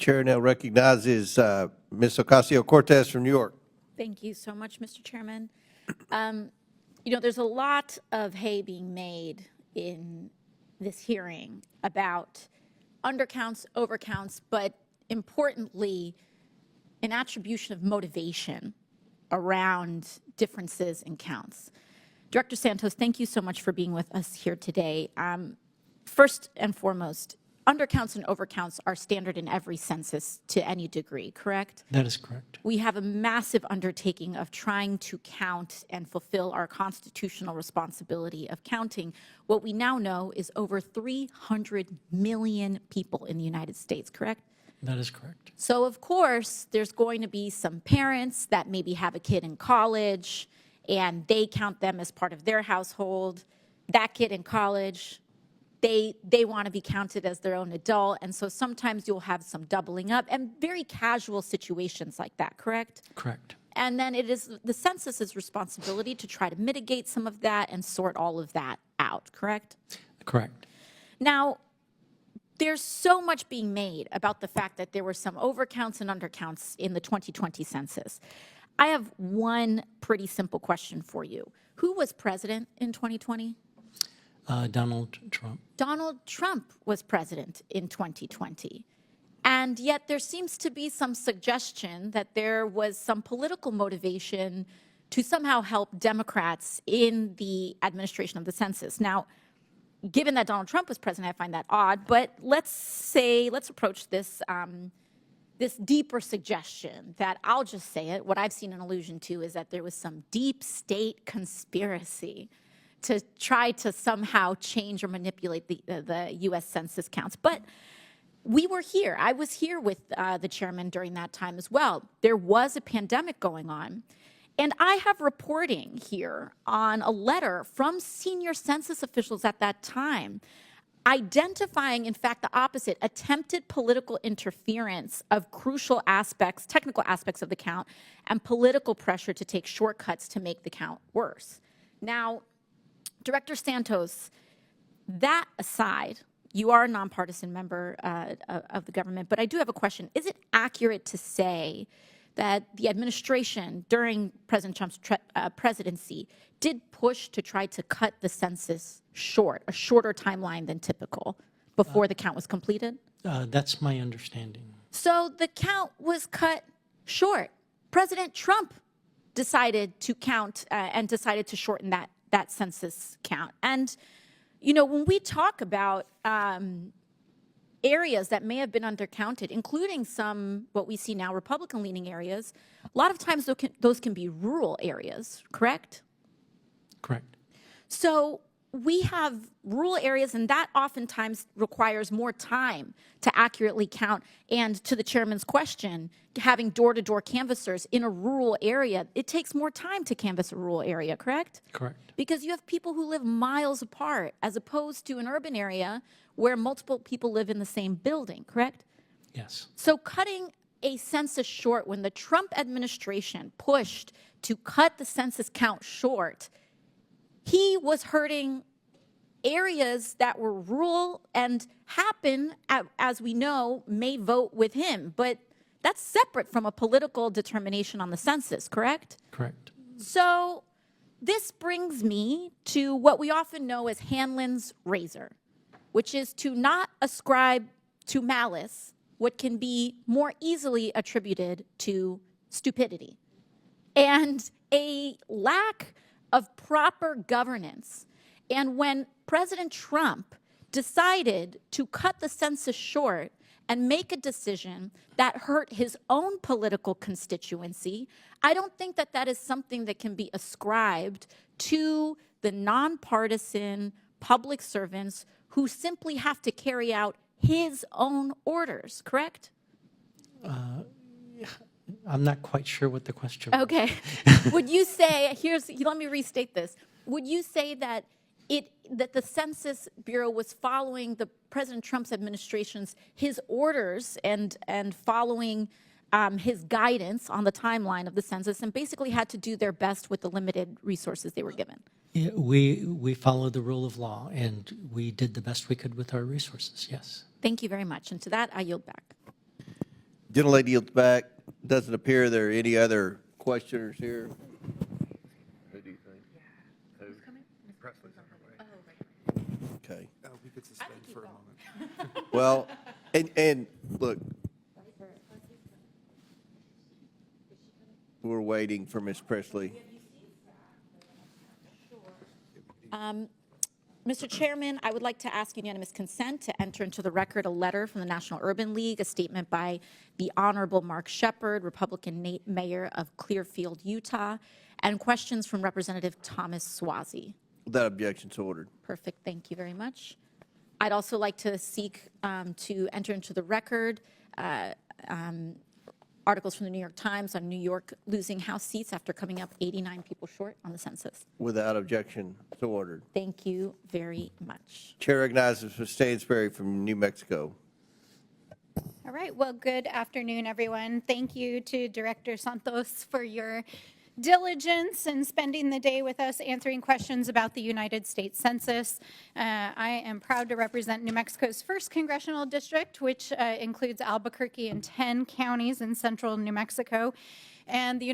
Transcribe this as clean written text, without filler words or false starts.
Chair now recognizes Ms. Ocasio-Cortez from New York. Thank you so much, Mr. Chairman. There's a lot of hay being made in this hearing about undercounts, overcounts, but importantly, an attribution of motivation around differences in counts. Director Santos, thank you so much for being with us here today. First and foremost, undercounts and overcounts are standard in every census to any degree, correct? That is correct. We have a massive undertaking of trying to count and fulfill our constitutional responsibility of counting what we now know is over 300 million people in the United States, correct? That is correct. So, of course, there's going to be some parents that maybe have a kid in college and they count them as part of their household. That kid in college, they want to be counted as their own adult, and so sometimes you'll have some doubling up and very casual situations like that, correct? Correct. And then it is the census's responsibility to try to mitigate some of that and sort all of that out, correct? Correct. Now, there's so much being made about the fact that there were some overcounts and undercounts in the 2020 census. I have one pretty simple question for you. Who was president in 2020? Donald Trump. Donald Trump was president in 2020. And yet there seems to be some suggestion that there was some political motivation to somehow help Democrats in the administration of the census. Now, given that Donald Trump was president, I find that odd, but let's approach this this deeper suggestion that, I'll just say it, what I've seen an allusion to is that there was some deep state conspiracy to try to somehow change or manipulate the U.S. Census counts. But we were here. I was here with the chairman during that time as well. There was a pandemic going on. And I have reporting here on a letter from senior census officials at that time identifying, in fact, the opposite, attempted political interference of crucial aspects, technical aspects of the count, and political pressure to take shortcuts to make the count worse. Now, Director Santos, that aside, you are a nonpartisan member of the government, but I do have a question. Is it accurate to say that the administration during President Trump's presidency did push to try to cut the census short, a shorter timeline than typical, before the count was completed? That's my understanding. So the count was cut short. President Trump decided to count and decided to shorten that census count. And, when we talk about areas that may have been undercounted, including some, what we see now, Republican-leaning areas, a lot of times those can be rural areas, correct? Correct. So we have rural areas, and that oftentimes requires more time to accurately count. And to the chairman's question, having door-to-door canvassers in a rural area, it takes more time to canvass a rural area, correct? Correct. Because you have people who live miles apart, as opposed to an urban area where multiple people live in the same building, correct? Yes. So cutting a census short, when the Trump administration pushed to cut the census count short, he was hurting areas that were rural and happen, as we know, may vote with him. But that's separate from a political determination on the census, correct? Correct. So this brings me to what we often know as Hanlon's razor, which is to not ascribe to malice what can be more easily attributed to stupidity and a lack of proper governance. And when President Trump decided to cut the census short and make a decision that hurt his own political constituency, I don't think that that is something that can be ascribed to the nonpartisan public servants who simply have to carry out his own orders, correct? I'm not quite sure what the question was. Okay. Would you say, let me restate this. Would you say that that the Census Bureau was following the President Trump's administration's, his orders and following his guidance on the timeline of the census, and basically had to do their best with the limited resources they were given? Yeah, we followed the rule of law, and we did the best we could with our resources, yes. Thank you very much. And to that, I yield back. Gentlelady yields back. Doesn't appear there are any other questioners here. Who do you think? Who's coming? Presley's on her way. Okay. We could suspend for a moment. Well, and look, we're waiting for Ms. Presley. Mr. Chairman, I would like to ask unanimous consent to enter into the record a letter from the National Urban League, a statement by the Honorable Mark Shepard, Republican Mayor of Clearfield, Utah, and questions from Representative Thomas Swazi. Without objections ordered. Perfect. Thank you very much. I'd also like to seek to enter into the record articles from the New York Times on New York losing House seats after coming up 89 people short on the census. Without objection, so ordered. Thank you very much. Chair recognizes Ms. Stansbury from New Mexico. All right. Well, good afternoon, everyone. Thank you to Director Santos for your diligence and spending the day with us answering questions about the United States Census. I am proud to represent New Mexico's 1st congressional district, which includes Albuquerque and 10 counties in central New Mexico. And the